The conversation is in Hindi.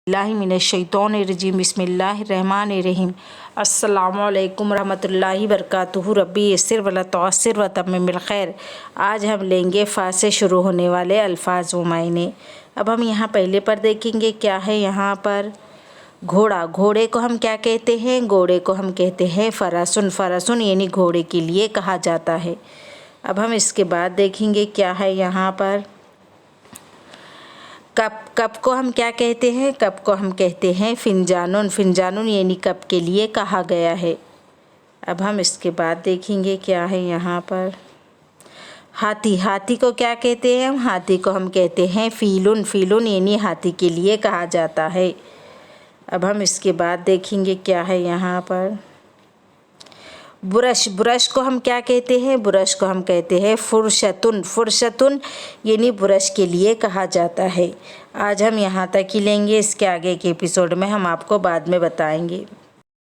बिस्मिल्लाहिमिनश्शैतानिर्रजीम बिस्मिल्लाहिर्रहमानिर्रहीम अस्सलामुअलैकुम रहमतुल्लाहि बरकातुहू रब्बी यस्सिर वला तुअस्सिर व तम्मिमिल खैर। आज हम लेंगे फ़ा से शुरू होने वाले अल्फ़ाज़ व मायने। अब हम यहाँ पहले पर देखेंगे क्या है यहाँ पर। घोड़ा, घोड़े को हम क्या कहते हैं? घोड़े को हम कहते हैं फ़रसुन। फ़रसुन यानी घोड़े के लिए कहा जाता है। अब हम इसके बाद देखेंगे क्या है यहाँ पर। कप, कप को हम क्या कहते हैं? कप को हम कहते हैं फ़िंजानुन। फ़िंजानुन यानी कप के लिए कहा गया है। अब हम इसके बाद देखेंगे क्या है यहाँ पर। हाथी, हाथी को क्या कहते हैं हम? हाथी को हम कहते हैं फ़ीलुन। फ़ीलुन यानी हाथी के लिए कहा जाता है। अब हम इसके बाद देखेंगे क्या है यहाँ पर। ब्रश, ब्रश को हम क्या कहते हैं? ब्रश को हम कहते हैं फ़ुरशतुन। फ़ुरशतुन यानी ब्रश के लिए कहा जाता है। आज हम यहाँ तक ही लेंगे, इसके आगे के एपिसोड में हम आपको बाद में बताएंगे।